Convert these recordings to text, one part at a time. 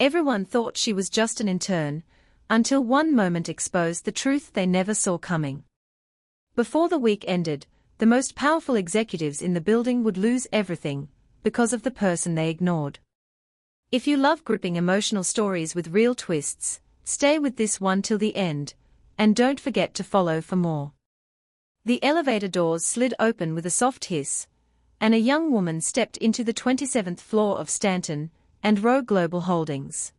Everyone thought she was just an intern, until one moment exposed the truth they never saw coming. Before the week ended, the most powerful executives in the building would lose everything, because of the person they ignored. If you love gripping emotional stories with real twists, stay with this one till the end, and don't forget to follow for more. The elevator doors slid open with a soft hiss, and a young woman stepped into the 27th floor of Stanton and Rowe Global Holdings.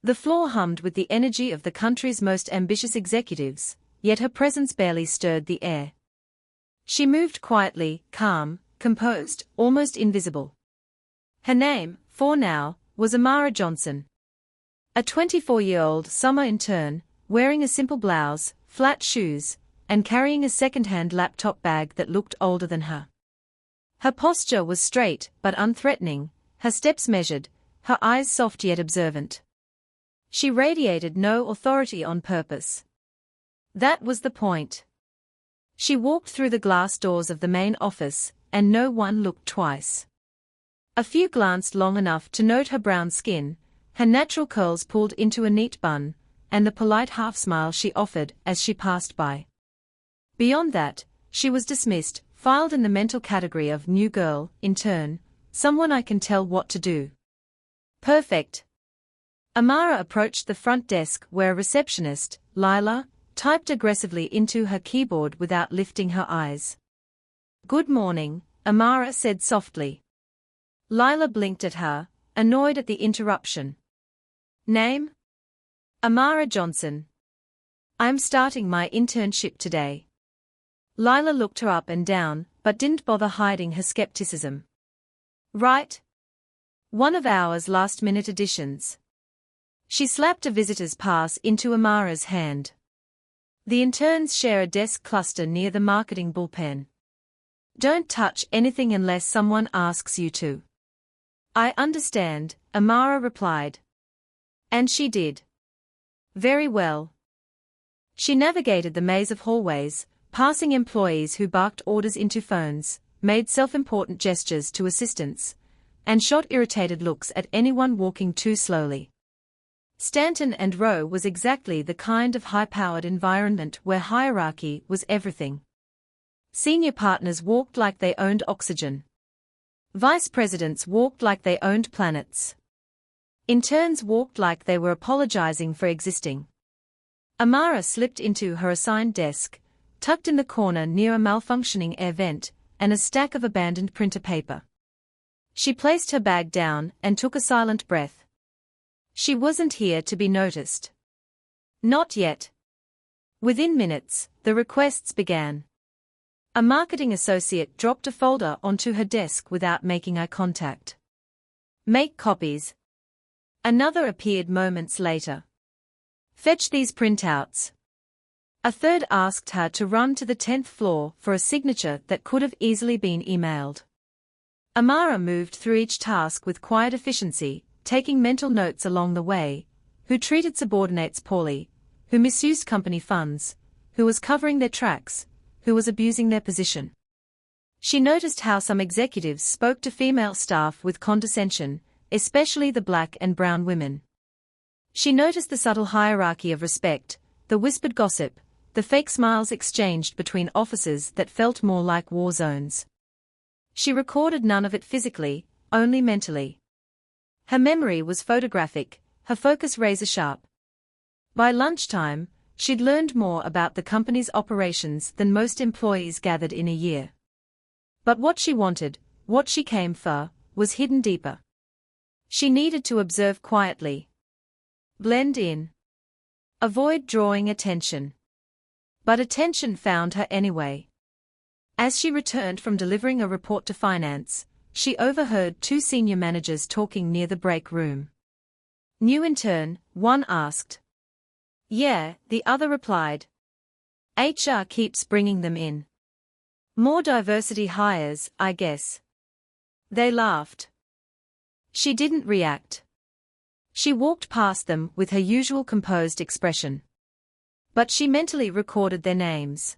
The floor hummed with the energy of the country's most ambitious executives, yet her presence barely stirred the air. She moved quietly, calm, composed, almost invisible. Her name, for now, was Amara Johnson. A 24-year-old summer intern, wearing a simple blouse, flat shoes, and carrying a second-hand laptop bag that looked older than her. Her posture was straight but unthreatening, her steps measured, her eyes soft yet observant. She radiated no authority on purpose. That was the point. She walked through the glass doors of the main office, and no one looked twice. A few glanced long enough to note her brown skin, her natural curls pulled into a neat bun, and the polite half-smile she offered as she passed by. Beyond that, she was dismissed, filed in the mental category of new girl, intern, someone I can tell what to do. Perfect. Amara approached the front desk where a receptionist, Lila, typed aggressively into her keyboard without lifting her eyes. "Good morning," Amara said softly. Lila blinked at her, annoyed at the interruption. "Name?" "Amara Johnson. I'm starting my internship today." Lila looked her up and down, but didn't bother hiding her skepticism. "Right. One of ours last-minute additions." She slapped a visitor's pass into Amara's hand. "The interns share a desk cluster near the marketing bullpen. Don't touch anything unless someone asks you to." "I understand," Amara replied. And she did. Very well. She navigated the maze of hallways, passing employees who barked orders into phones, made self-important gestures to assistants, and shot irritated looks at anyone walking too slowly. Stanton and Rowe was exactly the kind of high-powered environment where hierarchy was everything. Senior partners walked like they owned oxygen. Vice presidents walked like they owned planets. Interns walked like they were apologizing for existing. Amara slipped into her assigned desk, tucked in the corner near a malfunctioning air vent and a stack of abandoned printer paper. She placed her bag down and took a silent breath. She wasn't here to be noticed. Not yet. Within minutes, the requests began. A marketing associate dropped a folder onto her desk without making eye contact. "Make copies." Another appeared moments later. "Fetch these printouts." A third asked her to run to the 10th floor for a signature that could have easily been emailed. Amara moved through each task with quiet efficiency, taking mental notes along the way: who treated subordinates poorly, who misused company funds, who was covering their tracks, who was abusing their position. She noticed how some executives spoke to female staff with condescension, especially the black and brown women. She noticed the subtle hierarchy of respect, the whispered gossip, the fake smiles exchanged between officers that felt more like war zones. She recorded none of it physically, only mentally. Her memory was photographic, her focus razor-sharp. By lunchtime, she'd learned more about the company's operations than most employees gathered in a year. But what she wanted, what she came for, was hidden deeper. She needed to observe quietly. Blend in. Avoid drawing attention. But attention found her anyway. As she returned from delivering a report to finance, she overheard two senior managers talking near the break room. "New intern?" one asked. "Yeah," the other replied. "HR keeps bringing them in. More diversity hires, I guess." They laughed. She didn't react. She walked past them with her usual composed expression. But she mentally recorded their names.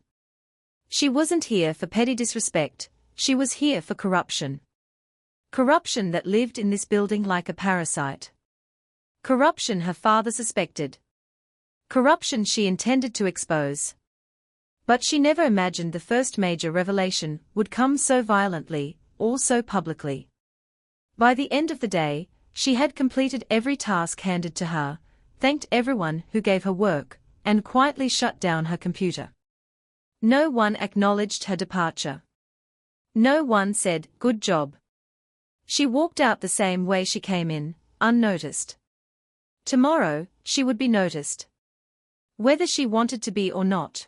She wasn't here for petty disrespect, she was here for corruption. Corruption that lived in this building like a parasite. Corruption her father suspected. Corruption she intended to expose. But she never imagined the first major revelation would come so violently, or so publicly. By the end of the day, she had completed every task handed to her, thanked everyone who gave her work, and quietly shut down her computer. No one acknowledged her departure. No one said, "Good job." She walked out the same way she came in, unnoticed. Tomorrow, she would be noticed. Whether she wanted to be or not.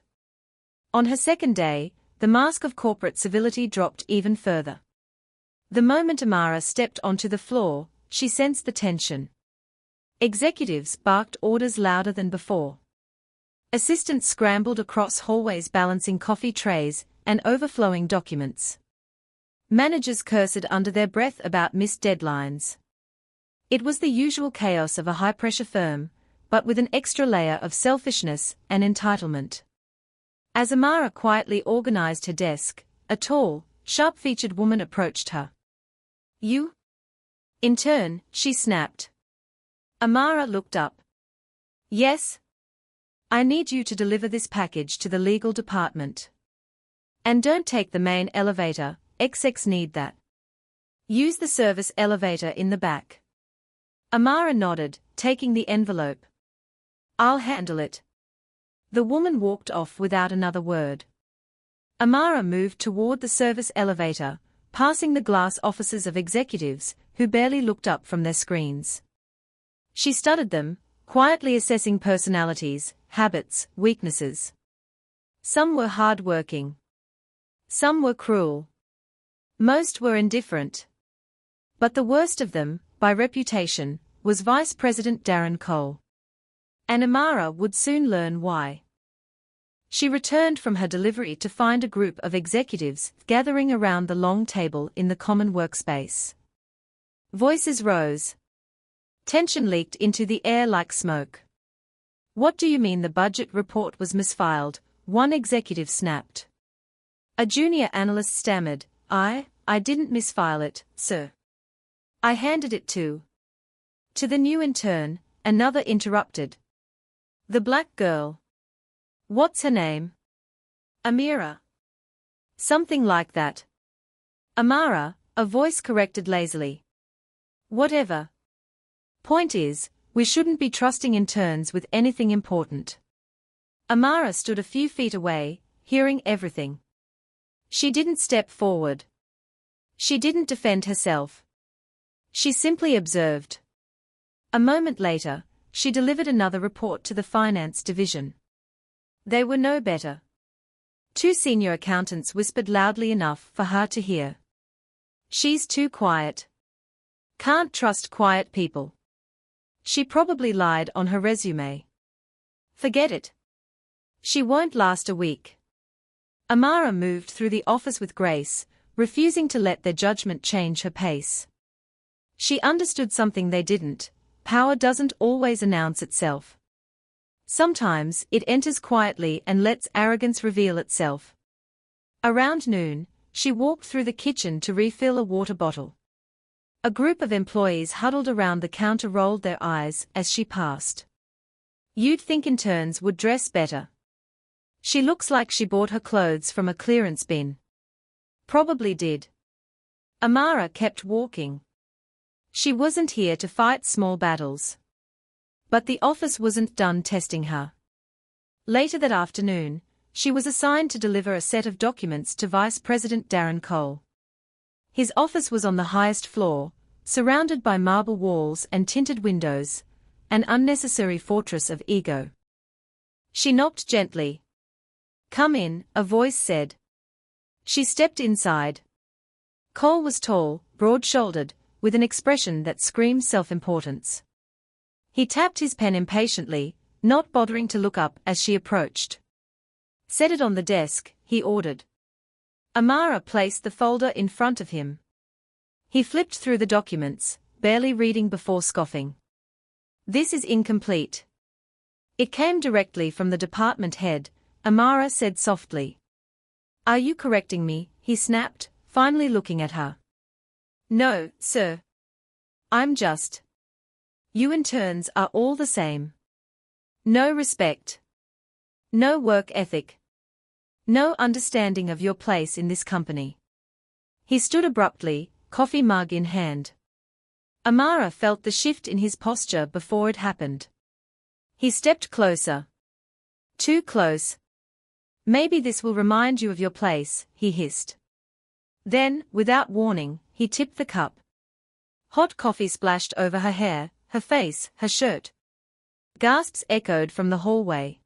On her second day, the mask of corporate civility dropped even further. The moment Amara stepped onto the floor, she sensed the tension. Executives barked orders louder than before. Assistants scrambled across hallways balancing coffee trays and overflowing documents. Managers cursed under their breath about missed deadlines. It was the usual chaos of a high-pressure firm, but with an extra layer of selfishness and entitlement. As Amara quietly organized her desk, a tall, sharp-featured woman approached her. "You?" "Intern," she snapped. Amara looked up. "Yes? I need you to deliver this package to the legal department. And don't take the main elevator, execs need that. Use the service elevator in the back." Amara nodded, taking the envelope. "I'll handle it." The woman walked off without another word. Amara moved toward the service elevator, passing the glass offices of executives who barely looked up from their screens. She studied them, quietly assessing personalities, habits, weaknesses. Some were hard-working. Some were cruel. Most were indifferent. But the worst of them, by reputation, was Vice President Darren Cole. And Amara would soon learn why. She returned from her delivery to find a group of executives gathering around the long table in the common workspace. Voices rose. Tension leaked into the air like smoke. "What do you mean the budget report was misfiled?" one executive snapped. A junior analyst stammered, I didn't misfile it, sir. I handed it to the new intern," another interrupted. "The black girl. What's her name?" "Amira." "Something like that." "Amara," a voice corrected lazily. "Whatever. Point is, we shouldn't be trusting interns with anything important." Amara stood a few feet away, hearing everything. She didn't step forward. She didn't defend herself. She simply observed. A moment later, she delivered another report to the finance division. They were no better. Two senior accountants whispered loudly enough for her to hear. "She's too quiet. Can't trust quiet people. She probably lied on her resume. Forget it. She won't last a week." Amara moved through the office with grace, refusing to let their judgment change her pace. She understood something they didn't: power doesn't always announce itself. Sometimes it enters quietly and lets arrogance reveal itself. Around noon, she walked through the kitchen to refill a water bottle. A group of employees huddled around the counter rolled their eyes as she passed. "You'd think interns would dress better. She looks like she bought her clothes from a clearance bin." "Probably did." Amara kept walking. She wasn't here to fight small battles. But the office wasn't done testing her. Later that afternoon, she was assigned to deliver a set of documents to Vice President Darren Cole. His office was on the highest floor, surrounded by marble walls and tinted windows, an unnecessary fortress of ego. She knocked gently. "Come in," a voice said. She stepped inside. Cole was tall, broad-shouldered, with an expression that screamed self-importance. He tapped his pen impatiently, not bothering to look up as she approached. "Set it on the desk," he ordered. Amara placed the folder in front of him. He flipped through the documents, barely reading before scoffing. "This is incomplete." It came directly from the department head, Amara said softly. "Are you correcting me?" he snapped, finally looking at her. "No, sir. I'm just..." You interns are all the same. No respect. No work ethic. No understanding of your place in this company. He stood abruptly, coffee mug in hand. Amara felt the shift in his posture before it happened. He stepped closer. Too close. Maybe this will remind you of your place, he hissed. Then, without warning, he tipped the cup. Hot coffee splashed over her hair, her face, her shirt. Gasps echoed from the hallway.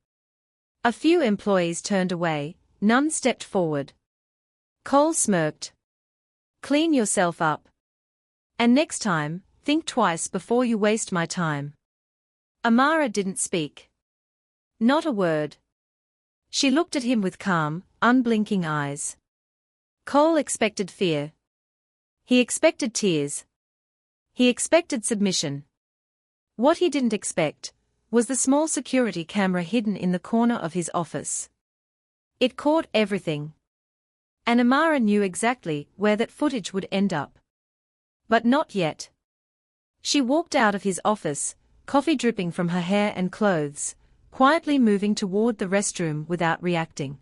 A few employees turned away, none stepped forward. Cole smirked. Clean yourself up. And next time, think twice before you waste my time. Amara didn't speak. Not a word. She looked at him with calm, unblinking eyes. Cole expected fear. He expected tears. He expected submission. What he didn't expect was the small security camera hidden in the corner of his office. It caught everything. And Amara knew exactly where that footage would end up. But not yet. She walked out of his office, coffee dripping from her hair and clothes, quietly moving toward the restroom without reacting.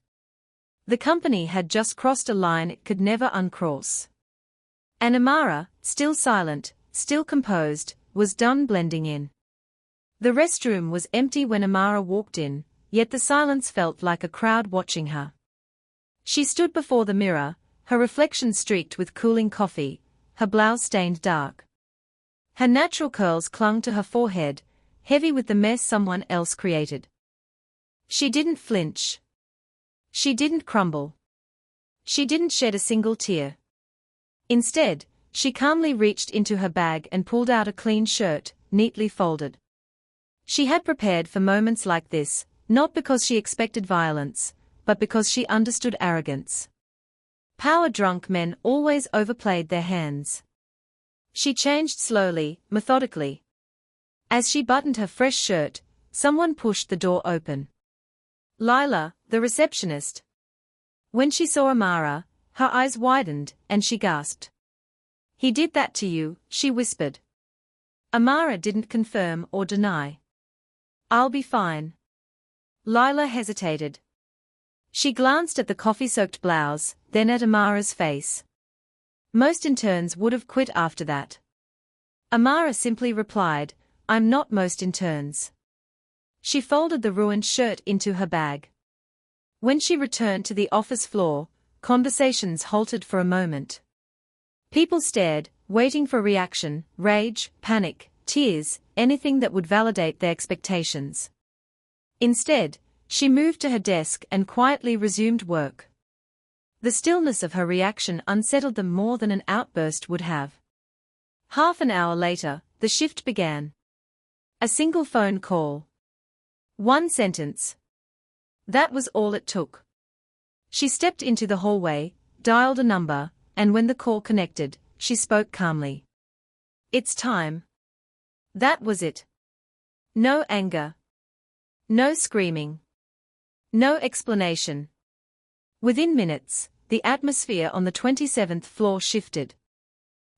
The company had just crossed a line it could never uncross. And Amara, still silent, still composed, was done blending in. The restroom was empty when Amara walked in, yet the silence felt like a crowd watching her. She stood before the mirror, her reflection streaked with cooling coffee, her blouse stained dark. Her natural curls clung to her forehead, heavy with the mess someone else created. She didn't flinch. She didn't crumble. She didn't shed a single tear. Instead, she calmly reached into her bag and pulled out a clean shirt, neatly folded. She had prepared for moments like this, not because she expected violence, but because she understood arrogance. Power-drunk men always overplayed their hands. She changed slowly, methodically. As she buttoned her fresh shirt, someone pushed the door open. Lila, the receptionist. When she saw Amara, her eyes widened, and she gasped. He did that to you, she whispered. Amara didn't confirm or deny. I'll be fine. Lila hesitated. She glanced at the coffee-soaked blouse, then at Amara's face. Most interns would have quit after that. Amara simply replied, I'm not most interns. She folded the ruined shirt into her bag. When she returned to the office floor, conversations halted for a moment. People stared, waiting for reaction, rage, panic, tears, anything that would validate their expectations. Instead, she moved to her desk and quietly resumed work. The stillness of her reaction unsettled them more than an outburst would have. Half an hour later, the shift began. A single phone call. One sentence. That was all it took. She stepped into the hallway, dialed a number, and when the call connected, she spoke calmly. It's time. That was it. No anger. No screaming. No explanation. Within minutes, the atmosphere on the 27th floor shifted.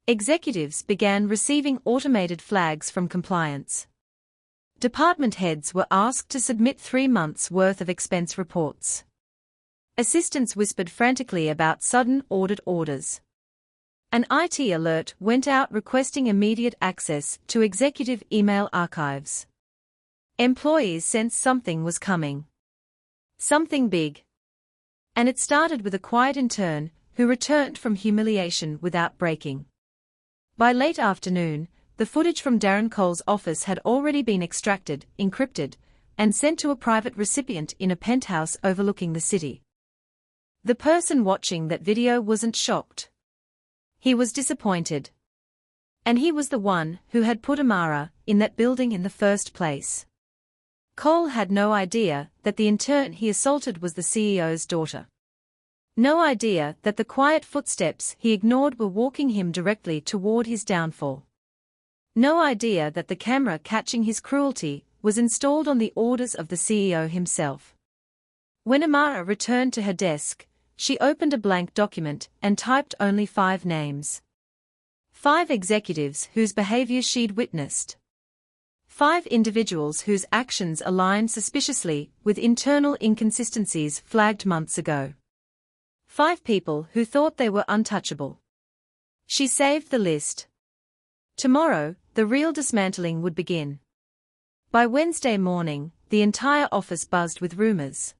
Executives began receiving automated flags from compliance. Department heads were asked to submit 3 months' worth of expense reports. Assistants whispered frantically about sudden audit orders. An IT alert went out requesting immediate access to executive email archives. Employees sensed something was coming. Something big. And it started with a quiet intern who returned from humiliation without breaking. By late afternoon, the footage from Darren Cole's office had already been extracted, encrypted, and sent to a private recipient in a penthouse overlooking the city. The person watching that video wasn't shocked. He was disappointed. And he was the one who had put Amara in that building in the first place. Cole had no idea that the intern he assaulted was the CEO's daughter. No idea that the quiet footsteps he ignored were walking him directly toward his downfall. No idea that the camera catching his cruelty was installed on the orders of the CEO himself. When Amara returned to her desk, she opened a blank document and typed only 5 names. 5 executives whose behavior she'd witnessed. 5 individuals whose actions aligned suspiciously with internal inconsistencies flagged months ago. 5 people who thought they were untouchable. She saved the list. Tomorrow, the real dismantling would begin. By Wednesday morning, the entire office buzzed with rumors.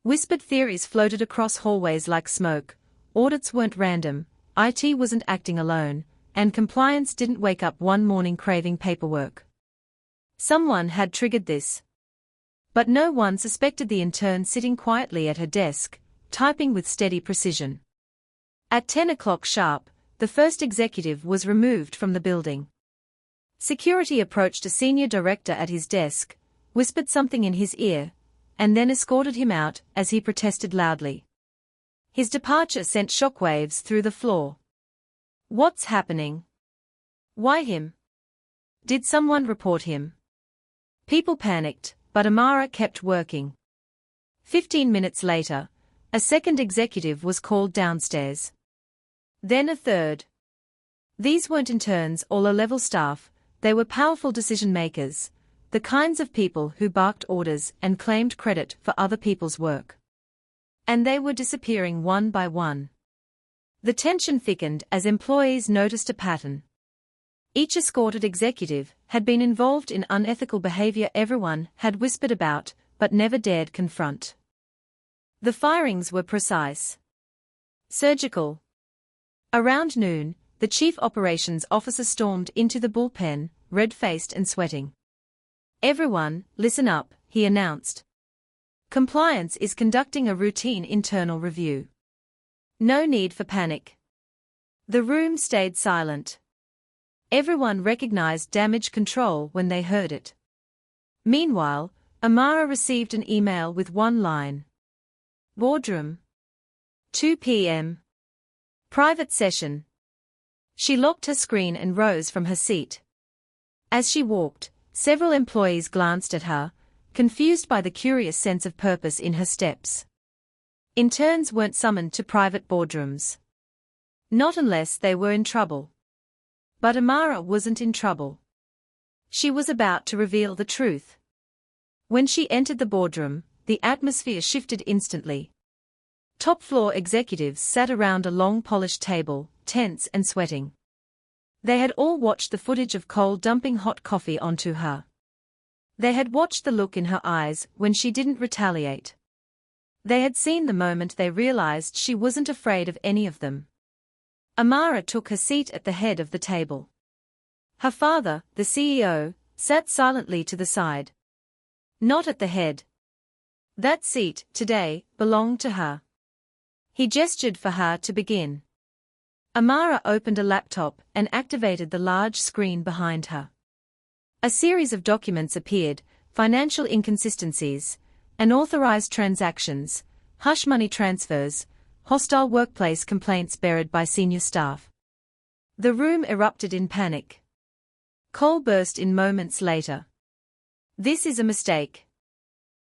Whispered theories floated across hallways like smoke. Audits weren't random, IT wasn't acting alone, and compliance didn't wake up one morning craving paperwork. Someone had triggered this. But no one suspected the intern sitting quietly at her desk, typing with steady precision. At 10 o'clock sharp, the first executive was removed from the building. Security approached a senior director at his desk, whispered something in his ear, and then escorted him out as he protested loudly. His departure sent shockwaves through the floor. What's happening? Why him? Did someone report him? People panicked, but Amara kept working. 15 minutes later, a second executive was called downstairs. Then a third. These weren't interns or low-level staff, they were powerful decision-makers, the kinds of people who barked orders and claimed credit for other people's work. And they were disappearing one by one. The tension thickened as employees noticed a pattern. Each escorted executive had been involved in unethical behavior everyone had whispered about, but never dared confront. The firings were precise. Surgical. Around noon, the chief operations officer stormed into the bullpen, red-faced and sweating. Everyone, listen up, he announced. Compliance is conducting a routine internal review. No need for panic. The room stayed silent. Everyone recognized damage control when they heard it. Meanwhile, Amara received an email with one line. Boardroom. 2 p.m. Private session. She locked her screen and rose from her seat. As she walked, several employees glanced at her, confused by the curious sense of purpose in her steps. Interns weren't summoned to private boardrooms. Not unless they were in trouble. But Amara wasn't in trouble. She was about to reveal the truth. When she entered the boardroom, the atmosphere shifted instantly. Top-floor executives sat around a long polished table, tense and sweating. They had all watched the footage of Cole dumping hot coffee onto her. They had watched the look in her eyes when she didn't retaliate. They had seen the moment they realized she wasn't afraid of any of them. Amara took her seat at the head of the table. Her father, the CEO, sat silently to the side. Not at the head. That seat, today, belonged to her. He gestured for her to begin. Amara opened a laptop and activated the large screen behind her. A series of documents appeared, financial inconsistencies, unauthorized transactions, hush money transfers, hostile workplace complaints buried by senior staff. The room erupted in panic. Cole burst in moments later. This is a mistake.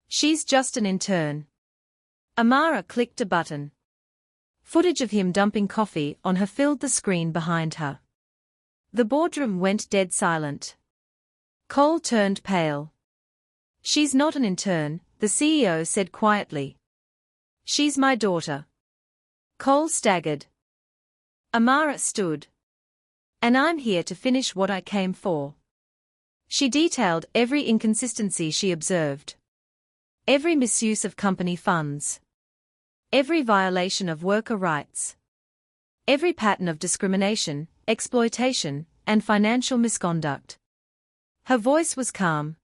She's just an intern. Amara clicked a button. Footage of him dumping coffee on her filled the screen behind her. The boardroom went dead silent. Cole turned pale. She's not an intern, the CEO said quietly. She's my daughter. Cole staggered. Amara stood. And I'm here to finish what I came for. She detailed every inconsistency she observed. Every misuse of company funds. Every violation of worker rights. Every pattern of discrimination, exploitation, and financial misconduct. Her voice was calm.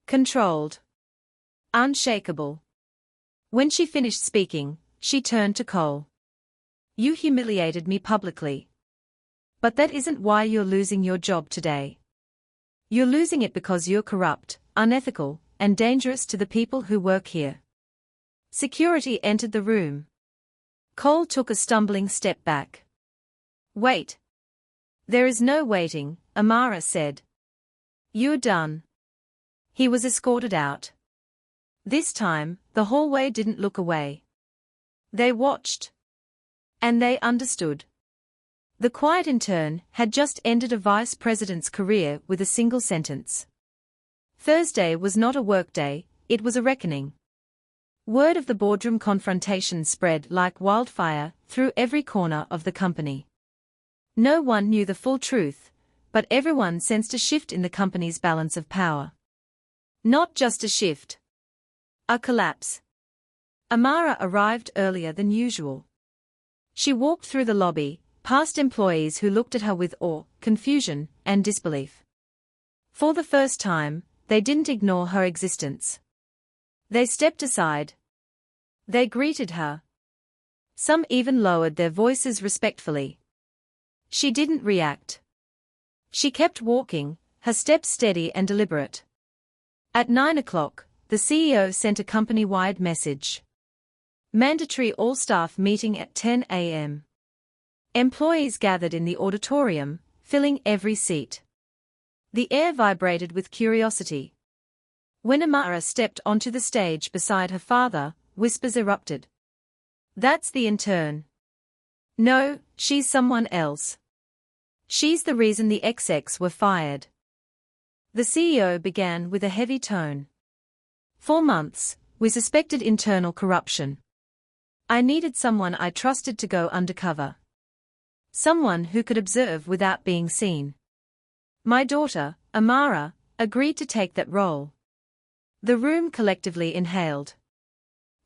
Controlled. Unshakable. When she finished speaking, she turned to Cole. You humiliated me publicly. But that isn't why you're losing your job today. You're losing it because you're corrupt, unethical, and dangerous to the people who work here. Security entered the room. Cole took a stumbling step back. Wait. There is no waiting, Amara said. You're done. He was escorted out. This time, the hallway didn't look away. They watched. And they understood. The quiet intern had just ended a vice president's career with a single sentence. Thursday was not a workday, it was a reckoning. Word of the boardroom confrontation spread like wildfire through every corner of the company. No one knew the full truth, but everyone sensed a shift in the company's balance of power. Not just a shift. A collapse. Amara arrived earlier than usual. She walked through the lobby, past employees who looked at her with awe, confusion, and disbelief. For the first time, they didn't ignore her existence. They stepped aside. They greeted her. Some even lowered their voices respectfully. She didn't react. She kept walking, her steps steady and deliberate. At 9 o'clock, the CEO sent a company-wide message. Mandatory all-staff meeting at 10 a.m. Employees gathered in the auditorium, filling every seat. The air vibrated with curiosity. When Amara stepped onto the stage beside her father, whispers erupted. "That's the intern." "No, she's someone else. She's the reason the execs were fired." The CEO began with a heavy tone. "For months, we suspected internal corruption. I needed someone I trusted to go undercover. Someone who could observe without being seen. My daughter, Amara, agreed to take that role." The room collectively inhaled.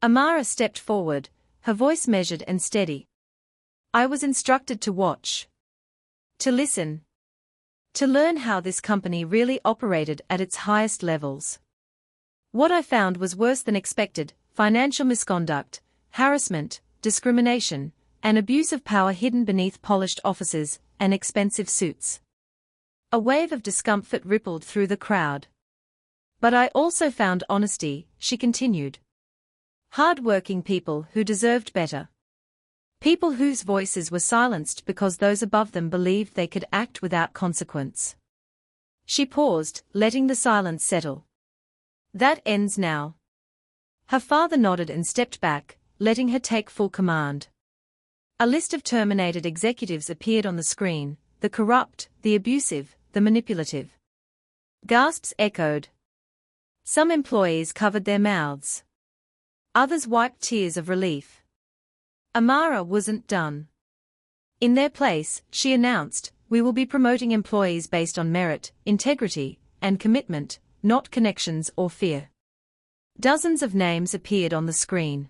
Amara stepped forward, her voice measured and steady. "I was instructed to watch. To listen. To learn how this company really operated at its highest levels. What I found was worse than expected: financial misconduct, harassment, discrimination, and abuse of power hidden beneath polished offices and expensive suits." A wave of discomfort rippled through the crowd. "But I also found honesty," she continued. "Hard-working people who deserved better. People whose voices were silenced because those above them believed they could act without consequence." She paused, letting the silence settle. "That ends now." Her father nodded and stepped back, letting her take full command. A list of terminated executives appeared on the screen: the corrupt, the abusive, the manipulative. Gasps echoed. Some employees covered their mouths. Others wiped tears of relief. Amara wasn't done. In their place, she announced, "We will be promoting employees based on merit, integrity, and commitment, not connections or fear." Dozens of names appeared on the screen.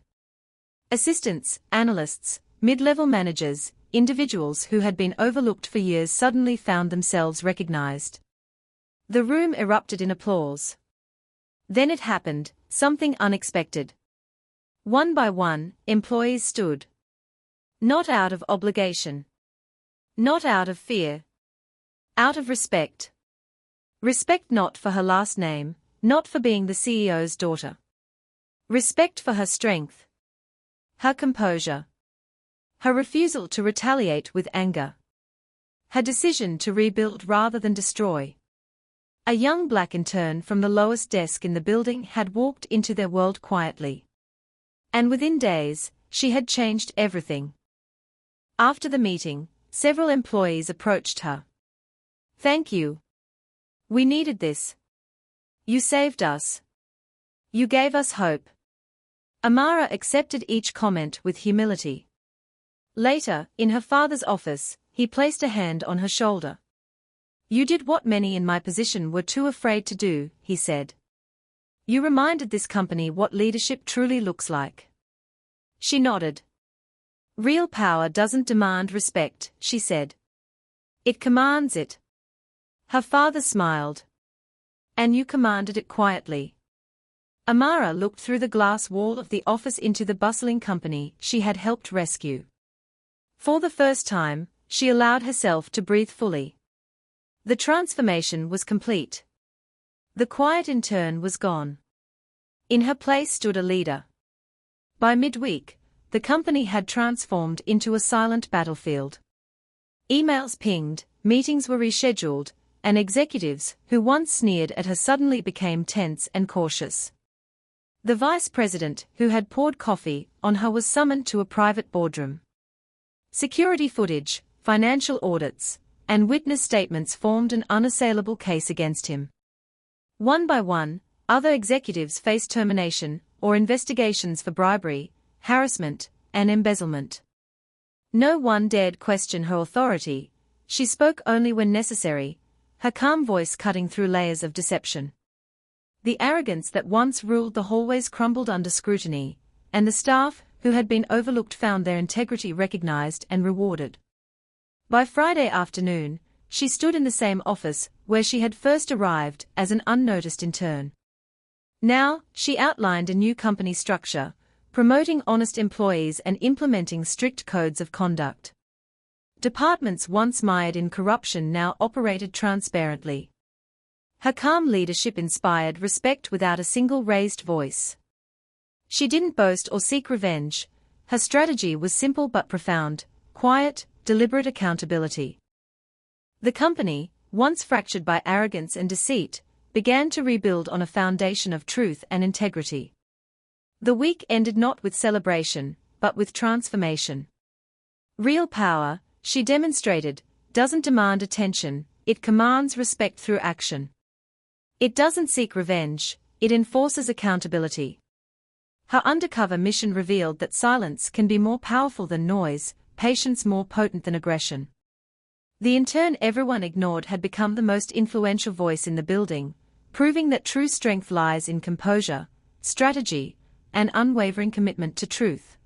Assistants, analysts, mid-level managers, individuals who had been overlooked for years suddenly found themselves recognized. The room erupted in applause. Then it happened, something unexpected. One by one, employees stood. Not out of obligation. Not out of fear. Out of respect. Respect not for her last name, not for being the CEO's daughter. Respect for her strength. Her composure. Her refusal to retaliate with anger. Her decision to rebuild rather than destroy. A young black intern from the lowest desk in the building had walked into their world quietly. And within days, she had changed everything. After the meeting, several employees approached her. "Thank you. We needed this. You saved us. You gave us hope." Amara accepted each comment with humility. Later, in her father's office, he placed a hand on her shoulder. "You did what many in my position were too afraid to do," he said. "You reminded this company what leadership truly looks like." She nodded. "Real power doesn't demand respect," she said. "It commands it." Her father smiled. "And you commanded it quietly." Amara looked through the glass wall of the office into the bustling company she had helped rescue. For the first time, she allowed herself to breathe fully. The transformation was complete. The quiet intern was gone. In her place stood a leader. By midweek, the company had transformed into a silent battlefield. Emails pinged, meetings were rescheduled, and executives who once sneered at her suddenly became tense and cautious. The vice president who had poured coffee on her was summoned to a private boardroom. Security footage, financial audits, and witness statements formed an unassailable case against him. One by one, other executives faced termination or investigations for bribery, harassment, and embezzlement. No one dared question her authority. She spoke only when necessary, her calm voice cutting through layers of deception. The arrogance that once ruled the hallways crumbled under scrutiny, and the staff, who had been overlooked, found their integrity recognized and rewarded. By Friday afternoon, she stood in the same office where she had first arrived as an unnoticed intern. Now, she outlined a new company structure, promoting honest employees and implementing strict codes of conduct. Departments once mired in corruption now operated transparently. Her calm leadership inspired respect without a single raised voice. She didn't boast or seek revenge. Her strategy was simple but profound: quiet, deliberate accountability. The company, once fractured by arrogance and deceit, began to rebuild on a foundation of truth and integrity. The week ended not with celebration, but with transformation. Real power, she demonstrated, doesn't demand attention, it commands respect through action. It doesn't seek revenge, it enforces accountability. Her undercover mission revealed that silence can be more powerful than noise, patience more potent than aggression. The intern everyone ignored had become the most influential voice in the building, proving that true strength lies in composure, strategy, and unwavering commitment to truth.